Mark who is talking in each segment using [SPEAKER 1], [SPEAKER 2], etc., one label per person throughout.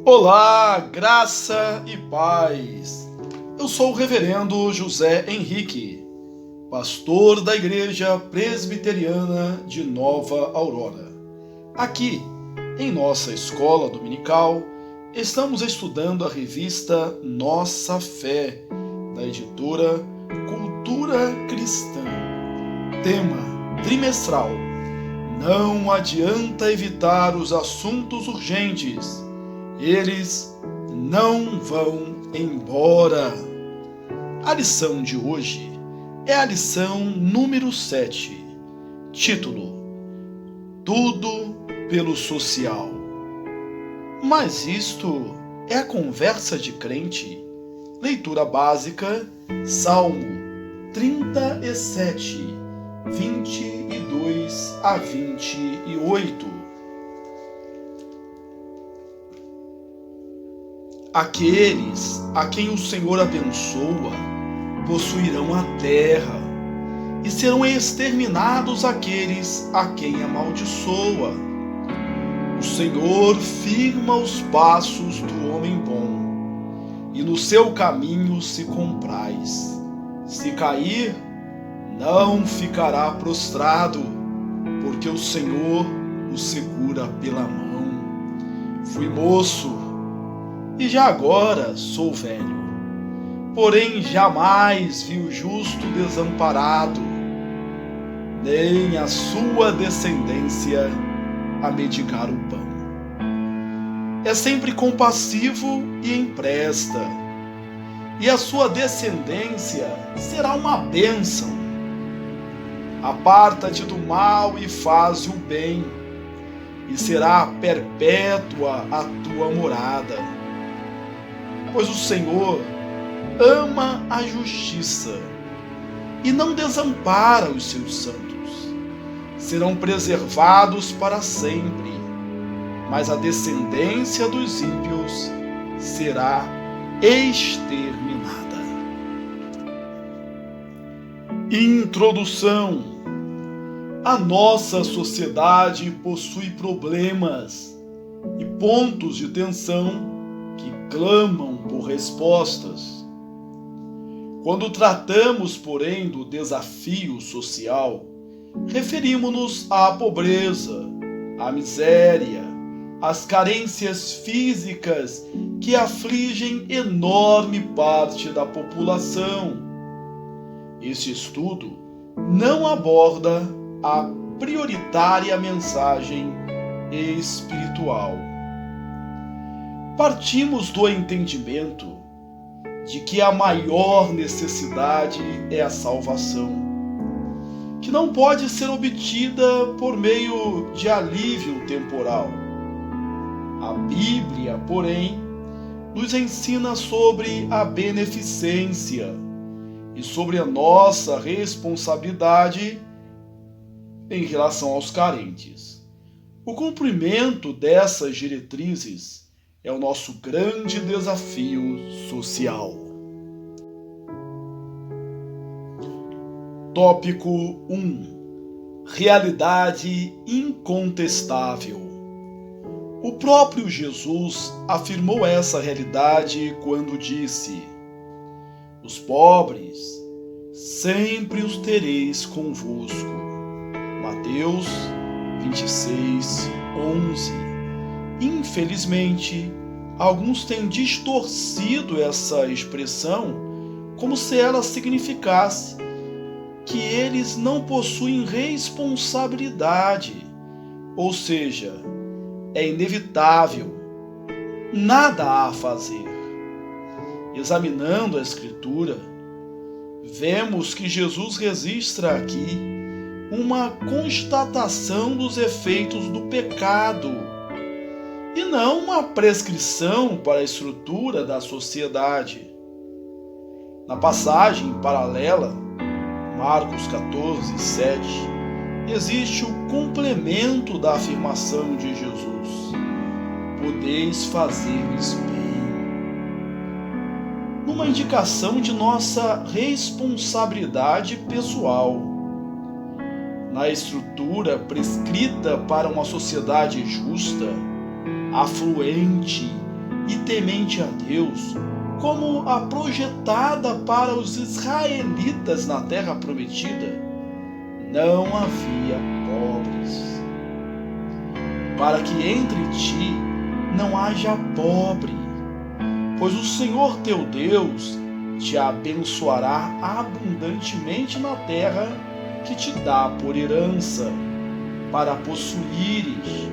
[SPEAKER 1] Olá, graça e paz. Eu sou o reverendo José Henrique, pastor da Igreja Presbiteriana de Nova Aurora. Aqui, em nossa escola dominical, estamos estudando a revista Nossa Fé, da editora Cultura Cristã. Tema trimestral: não adianta evitar os assuntos urgentes. Eles não vão embora. A lição de hoje é a lição número 7. Título: Tudo pelo social. Mas isto é a conversa de crente. Leitura básica, Salmo 37, 22 a 28. Aqueles a quem o Senhor abençoa possuirão a terra, e serão exterminados aqueles a quem amaldiçoa. O Senhor firma os passos do homem bom, e no seu caminho se compraz. Se cair, não ficará prostrado, porque o Senhor o segura pela mão. Fui moço, e já agora sou velho, porém jamais vi o justo desamparado, nem a sua descendência a mendigar o pão. É sempre compassivo e empresta, e a sua descendência será uma bênção. Aparta-te do mal e faze o bem, e será perpétua a tua morada. Pois o Senhor ama a justiça e não desampara os seus santos. Serão preservados para sempre, mas a descendência dos ímpios será exterminada. Introdução. A nossa sociedade possui problemas e pontos de tensão que clamam por respostas. Quando tratamos, porém, do desafio social, referimos-nos à pobreza, à miséria, às carências físicas que afligem enorme parte da população. Este estudo não aborda a prioritária mensagem espiritual. Partimos do entendimento de que a maior necessidade é a salvação, que não pode ser obtida por meio de alívio temporal. A Bíblia, porém, nos ensina sobre a beneficência e sobre a nossa responsabilidade em relação aos carentes. O cumprimento dessas diretrizes é o nosso grande desafio social. Tópico 1. Realidade incontestável. O próprio Jesus afirmou essa realidade quando disse: os pobres sempre os tereis convosco. Mateus 26, 11. Infelizmente, alguns têm distorcido essa expressão como se ela significasse que eles não possuem responsabilidade, ou seja, é inevitável, nada há a fazer. Examinando a Escritura, vemos que Jesus registra aqui uma constatação dos efeitos do pecado, e não uma prescrição para a estrutura da sociedade. Na passagem paralela, Marcos 14, 7, existe o complemento da afirmação de Jesus: podeis fazer-lhes bem. Numa indicação de nossa responsabilidade pessoal. Na estrutura prescrita para uma sociedade justa, afluente e temente a Deus, como a projetada para os israelitas na terra prometida, não havia pobres. Para que entre ti não haja pobre, pois o Senhor teu Deus te abençoará abundantemente na terra que te dá por herança, para possuíres,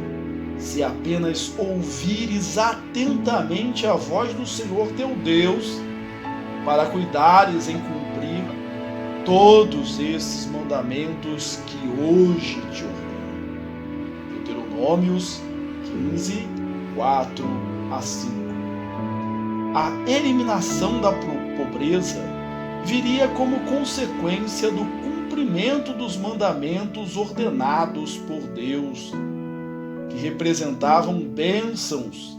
[SPEAKER 1] se apenas ouvires atentamente a voz do Senhor teu Deus, para cuidares em cumprir todos esses mandamentos que hoje te ordeno. Deuteronômios 15, 4 a 5. A eliminação da pobreza viria como consequência do cumprimento dos mandamentos ordenados por Deus, que representavam bênçãos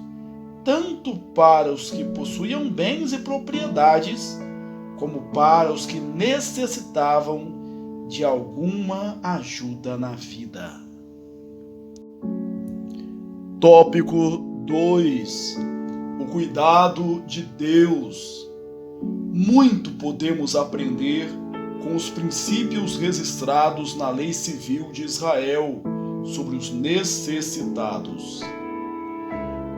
[SPEAKER 1] tanto para os que possuíam bens e propriedades, como para os que necessitavam de alguma ajuda na vida. Tópico 2. O cuidado de Deus. Muito podemos aprender com os princípios registrados na lei civil de Israel sobre os necessitados.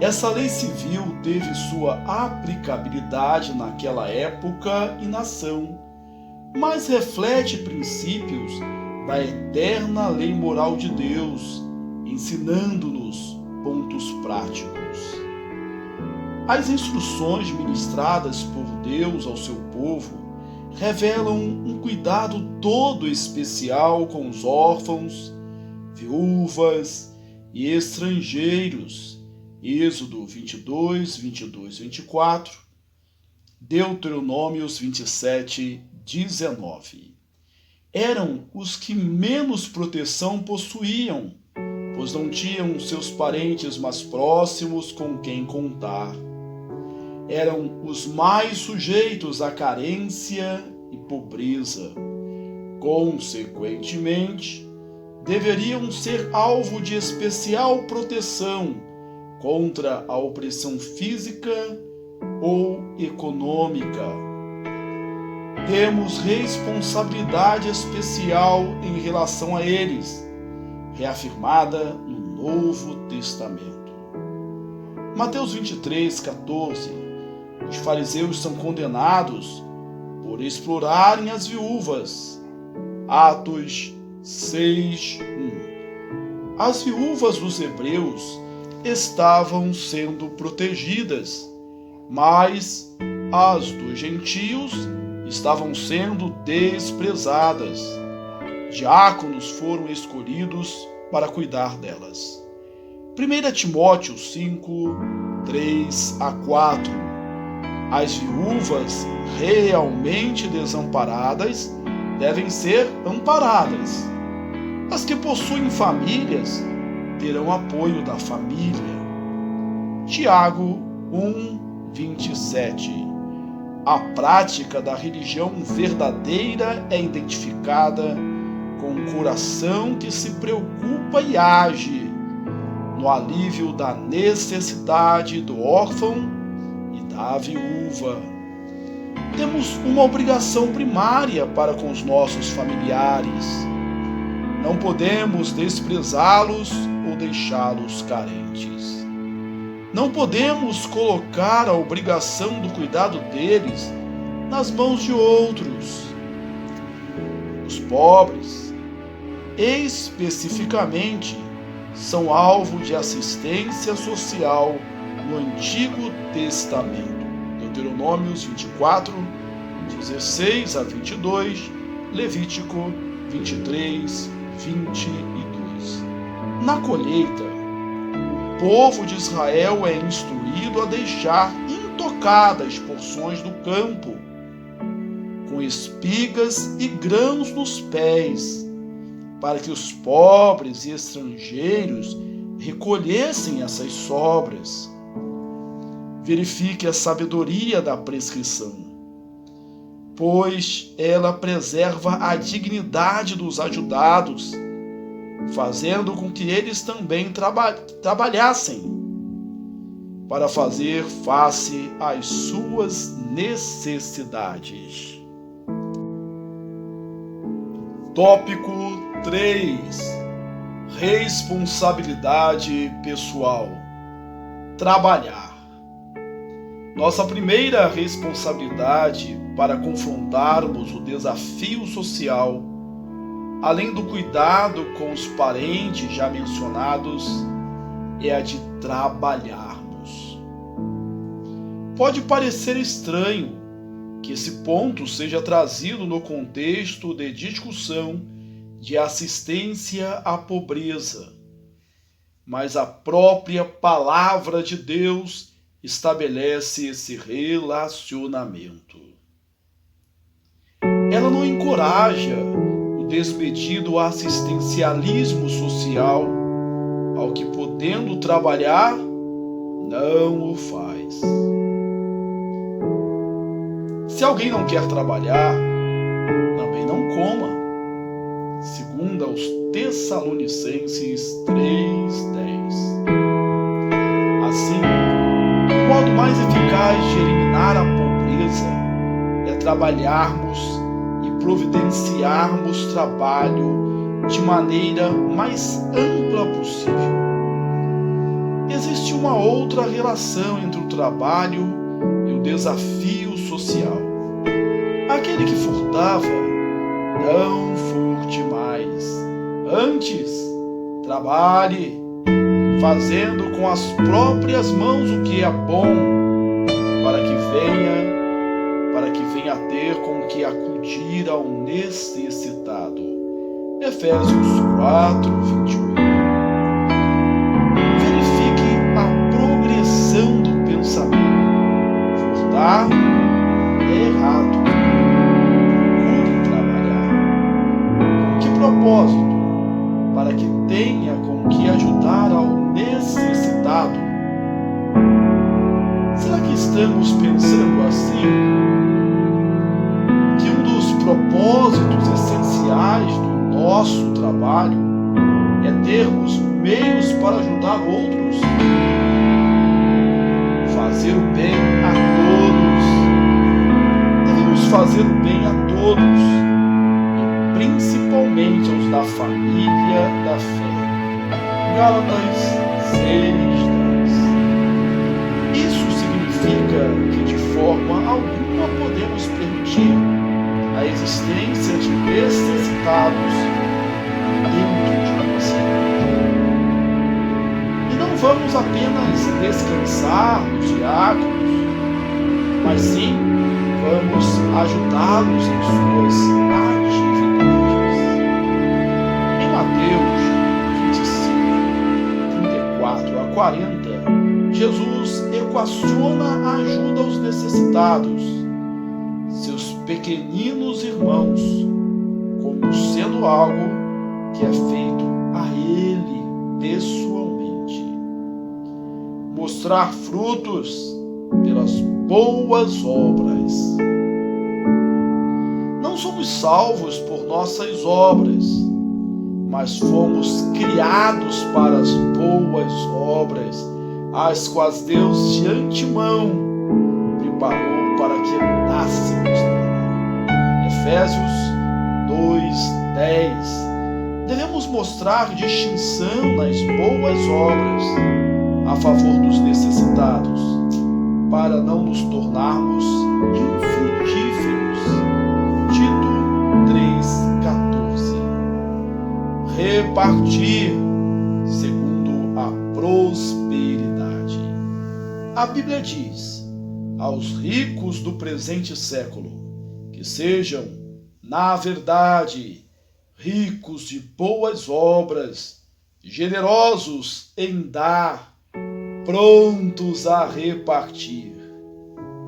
[SPEAKER 1] Essa lei civil teve sua aplicabilidade naquela época e nação, mas reflete princípios da eterna lei moral de Deus, ensinando-nos pontos práticos. As instruções ministradas por Deus ao seu povo revelam um cuidado todo especial com os órfãos, viúvas e estrangeiros. Êxodo 22, 22, 24, Deuteronômios 27, 19. Eram os que menos proteção possuíam, pois não tinham seus parentes mais próximos com quem contar. Eram os mais sujeitos à carência e pobreza. Consequentemente, deveriam ser alvo de especial proteção contra a opressão física ou econômica. Temos responsabilidade especial em relação a eles, reafirmada no Novo Testamento. Mateus 23, 14. Os fariseus são condenados por explorarem as viúvas. Atos 6, 1. As viúvas dos hebreus estavam sendo protegidas, mas as dos gentios estavam sendo desprezadas. Diáconos foram escolhidos para cuidar delas. 1 Timóteo 5, 3 a 4. As viúvas realmente desamparadas devem ser amparadas. As que possuem famílias terão apoio da família. Tiago 1, 27. A prática da religião verdadeira é identificada com um coração que se preocupa e age no alívio da necessidade do órfão e da viúva. Temos uma obrigação primária para com os nossos familiares. Não podemos desprezá-los ou deixá-los carentes. Não podemos colocar a obrigação do cuidado deles nas mãos de outros. Os pobres, especificamente, são alvo de assistência social no Antigo Testamento. Deuteronômios 24, 16 a 22, Levítico 23, 22. Na colheita, o povo de Israel é instruído a deixar intocadas porções do campo, com espigas e grãos nos pés, para que os pobres e estrangeiros recolhessem essas sobras. Verifique a sabedoria da prescrição, pois ela preserva a dignidade dos ajudados, fazendo com que eles também trabalhassem para fazer face às suas necessidades. Tópico 3. Responsabilidade pessoal. Trabalhar. Nossa primeira responsabilidade para confrontarmos o desafio social, além do cuidado com os parentes já mencionados, é a de trabalharmos. Pode parecer estranho que esse ponto seja trazido no contexto de discussão de assistência à pobreza, mas a própria palavra de Deus estabelece esse relacionamento. Ela não encoraja o desmedido assistencialismo social, ao que, podendo trabalhar, não o faz. Se alguém não quer trabalhar, também não coma. Segundo aos Tessalonicenses 3:10. Assim, o modo mais eficaz de eliminar a pobreza é trabalharmos e providenciarmos trabalho de maneira mais ampla possível. Existe uma outra relação entre o trabalho e o desafio social. Aquele que furtava, não furte mais. Antes, trabalhe, fazendo com as próprias mãos o que é bom, para que venha a ter com que acudir ao necessitado. Efésios 4:28. Verifique a progressão do pensamento. Furtar é errado. Procure trabalhar. Com que propósito? Para que tenha com que ajudar ao necessitado. Será que estamos pensando assim? Que um dos propósitos essenciais do nosso trabalho é termos meios para ajudar outros, fazer o bem a todos. Devemos fazer o bem a todos, e principalmente aos da família da fé. Gálatas 6:10. Isso significa que de forma alguma podemos permitir a existência de necessitados dentro de nossa vida. E não vamos apenas descansar nos diáconos, mas sim vamos ajudá-los em suas atividades. Em Mateus 25:34-40, Jesus equaciona a ajuda aos necessitados, seus pequeninos irmãos, como sendo algo que é feito a ele pessoalmente. Mostrar frutos pelas boas obras. Não somos salvos por nossas obras, mas fomos criados para as boas obras, as quais Deus de antemão preparou para que andássemos nela. Efésios 2:10. Devemos mostrar distinção nas boas obras a favor dos necessitados, para não nos tornarmos infrutíferos. Tito 3:14. Repartir segundo a prosperidade. A Bíblia diz aos ricos do presente século que sejam, na verdade, ricos de boas obras, generosos em dar, prontos a repartir.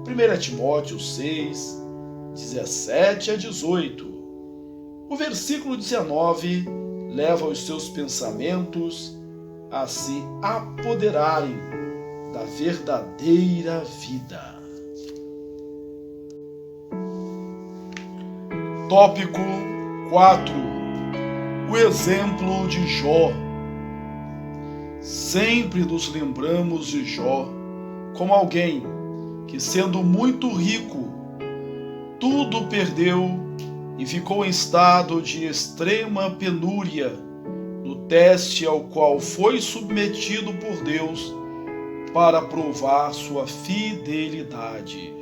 [SPEAKER 1] 1 Timóteo 6:17-18. O versículo 19 leva os seus pensamentos a se apoderarem da verdadeira vida. Tópico 4. O exemplo de Jó. Sempre nos lembramos de Jó como alguém que, sendo muito rico, tudo perdeu e ficou em estado de extrema penúria no teste ao qual foi submetido por Deus para provar sua fidelidade.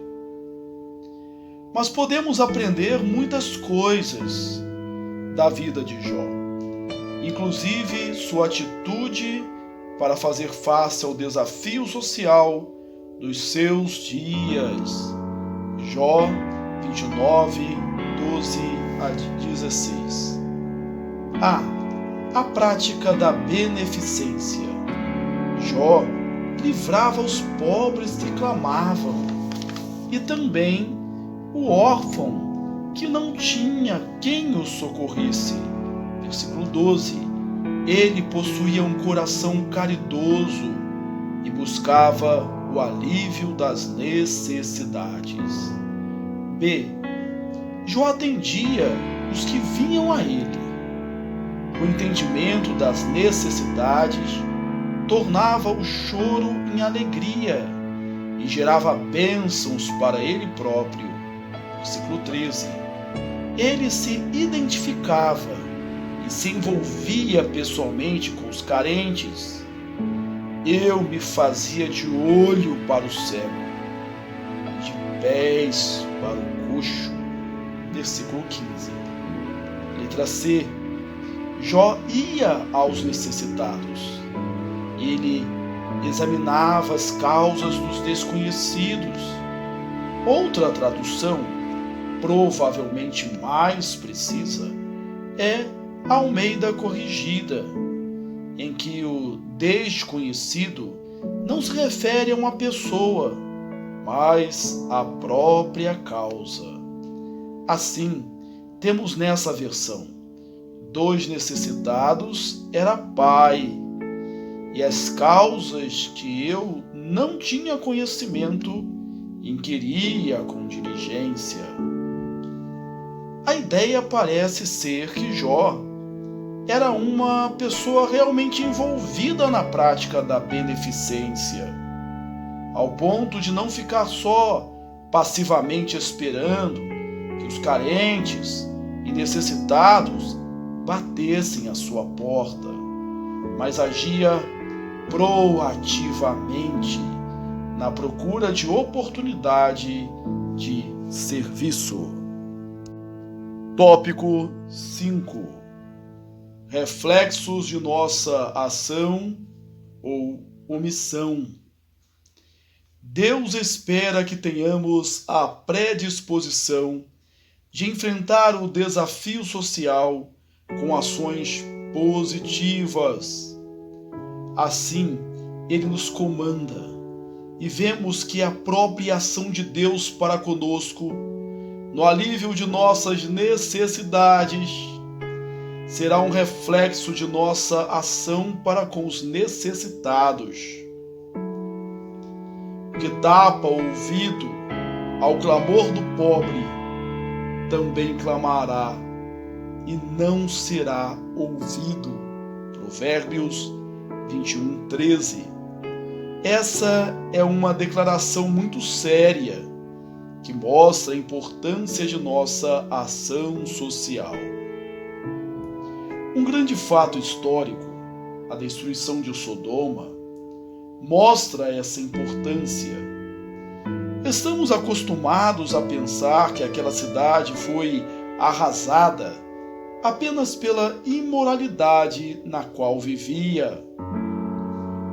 [SPEAKER 1] Mas podemos aprender muitas coisas da vida de Jó, inclusive sua atitude para fazer face ao desafio social dos seus dias. Jó 29, 12 a 16. A prática da beneficência. Jó livrava os pobres que clamavam, e também o órfão que não tinha quem o socorresse. Versículo 12. Ele possuía um coração caridoso e buscava o alívio das necessidades. B. Jó atendia os que vinham a ele. O entendimento das necessidades tornava o choro em alegria e gerava bênçãos para ele próprio. Versículo 13. Ele se identificava e se envolvia pessoalmente com os carentes. Eu me fazia de olho para o cego, de pés para o coxo. Versículo 15. Letra C. Jó ia aos necessitados. Ele examinava as causas dos desconhecidos. Outra tradução, provavelmente mais precisa, é Almeida Corrigida, em que o desconhecido não se refere a uma pessoa, mas à própria causa. Assim, temos nessa versão: dos necessitados era pai, e as causas que eu não tinha conhecimento inquiria com diligência. A ideia parece ser que Jó era uma pessoa realmente envolvida na prática da beneficência, ao ponto de não ficar só passivamente esperando que os carentes e necessitados batessem à sua porta, mas agia proativamente na procura de oportunidade de serviço. Tópico 5. Reflexos de nossa ação ou omissão. Deus espera que tenhamos a predisposição de enfrentar o desafio social com ações positivas. Assim, Ele nos comanda e vemos que a própria ação de Deus para conosco, no alívio de nossas necessidades, será um reflexo de nossa ação para com os necessitados. O que tapa o ouvido ao clamor do pobre, também clamará e não será ouvido. Provérbios 21, 13. Essa é uma declaração muito séria que mostra a importância de nossa ação social. Um grande fato histórico, a destruição de Sodoma, mostra essa importância. Estamos acostumados a pensar que aquela cidade foi arrasada apenas pela imoralidade na qual vivia.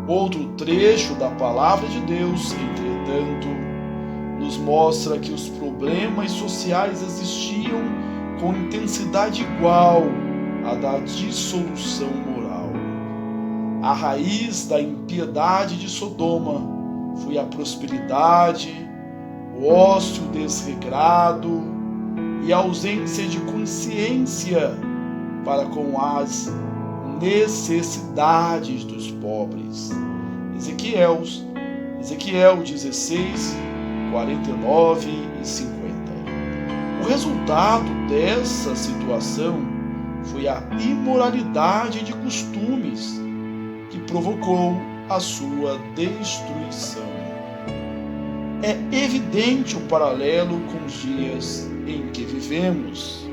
[SPEAKER 1] Outro trecho da palavra de Deus, entretanto, nos mostra que os problemas sociais existiam com intensidade igual à da dissolução moral. A raiz da impiedade de Sodoma foi a prosperidade, o ócio desregrado e a ausência de consciência para com as necessidades dos pobres. Ezequiel 16, 49 e 50. O resultado dessa situação foi a imoralidade de costumes que provocou a sua destruição. é evidente o paralelo com os dias em que vivemos.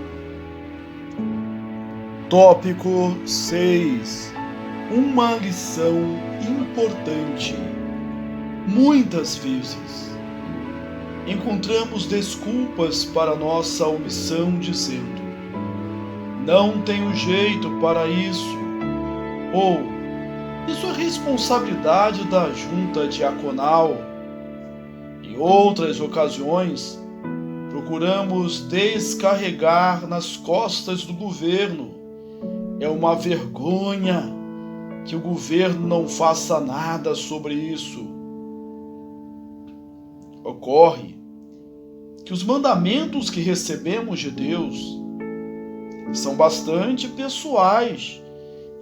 [SPEAKER 1] Tópico 6. Uma lição importante. Muitas vezes encontramos desculpas para nossa omissão dizendo: não tenho jeito para isso, ou isso é responsabilidade da junta diaconal. Em outras ocasiões, procuramos descarregar nas costas do governo. É uma vergonha que o governo não faça nada sobre isso. Ocorre que os mandamentos que recebemos de Deus são bastante pessoais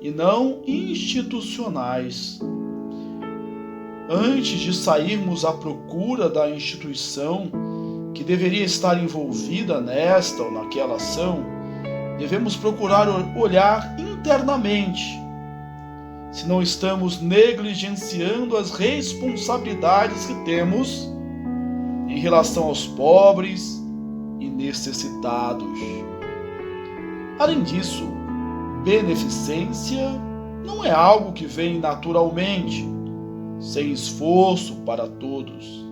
[SPEAKER 1] e não institucionais. Antes de sairmos à procura da instituição que deveria estar envolvida nesta ou naquela ação, devemos procurar olhar internamente se não estamos negligenciando as responsabilidades que temos em relação aos pobres e necessitados. Além disso, beneficência não é algo que vem naturalmente, sem esforço para todos.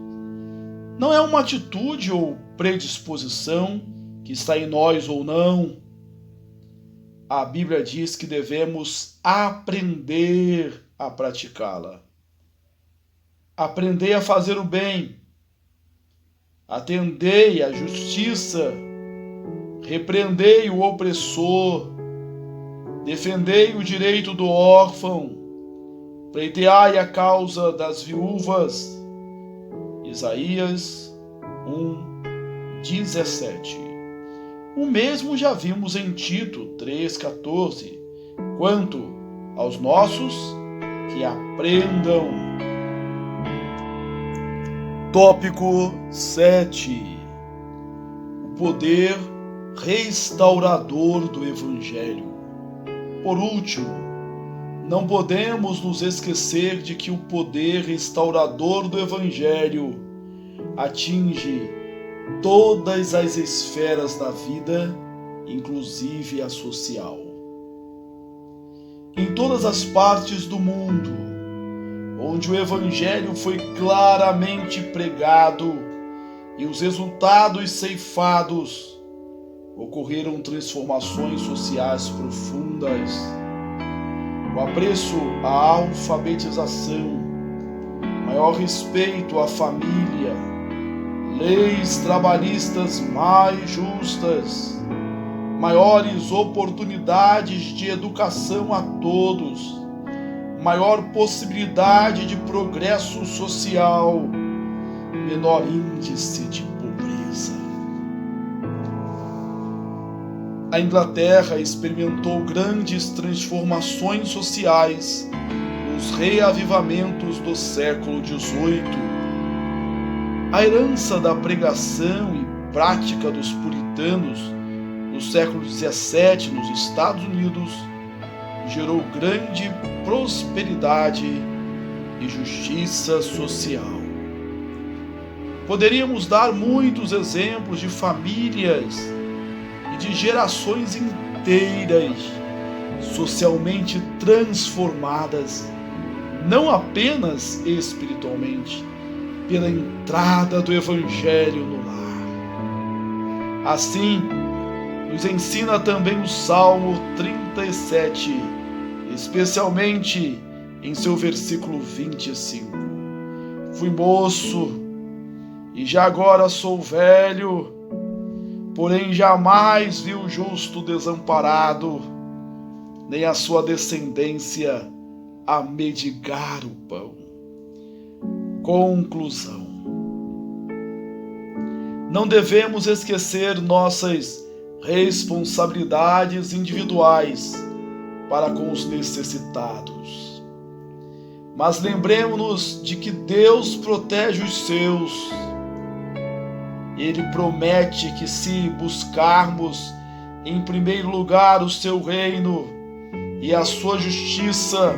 [SPEAKER 1] Não é uma atitude ou predisposição que está em nós ou não. A Bíblia diz que devemos aprender a praticá-la. Aprender a fazer o bem. Atendei à justiça. Repreendei o opressor. Defendei o direito do órfão. Pleiteai a causa das viúvas. Isaías 1:17. O mesmo já vimos em Tito 3:14, quanto aos nossos que aprendam. Tópico 7. O poder restaurador do Evangelho. Por último, não podemos nos esquecer de que o poder restaurador do Evangelho atinge todas as esferas da vida, inclusive a social. Em todas as partes do mundo, onde o Evangelho foi claramente pregado e os resultados ceifados, ocorreram transformações sociais profundas. O apreço à alfabetização, maior respeito à família, leis trabalhistas mais justas, maiores oportunidades de educação a todos, maior possibilidade de progresso social, menor índice de pobreza. A Inglaterra experimentou grandes transformações sociais nos reavivamentos do século XVIII. A herança da pregação e prática dos puritanos no século XVII nos Estados Unidos gerou grande prosperidade e justiça social. Poderíamos dar muitos exemplos de famílias e de gerações inteiras socialmente transformadas, não apenas espiritualmente, pela entrada do Evangelho no lar. Assim, nos ensina também o Salmo 37, especialmente em seu versículo 25. Fui moço e já agora sou velho, porém jamais vi o justo desamparado, nem a sua descendência a mendigar o pão. Conclusão. Não devemos esquecer nossas responsabilidades individuais para com os necessitados. Mas lembremos-nos de que Deus protege os seus. Ele promete que se buscarmos em primeiro lugar o seu reino e a sua justiça,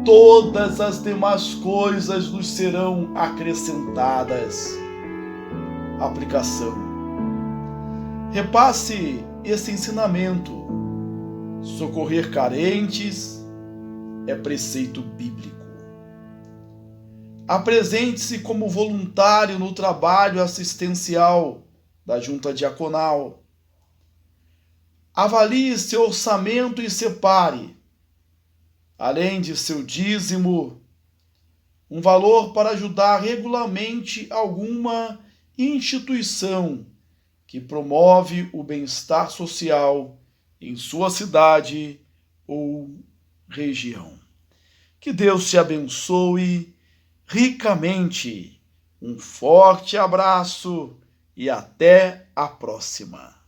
[SPEAKER 1] todas as demais coisas nos serão acrescentadas. Aplicação. Repasse esse ensinamento. Socorrer carentes é preceito bíblico. Apresente-se como voluntário no trabalho assistencial da junta diaconal. Avalie seu orçamento e separe, além de seu dízimo, um valor para ajudar regularmente alguma instituição que promove o bem-estar social em sua cidade ou região. Que Deus te abençoe ricamente. Um forte abraço e até a próxima.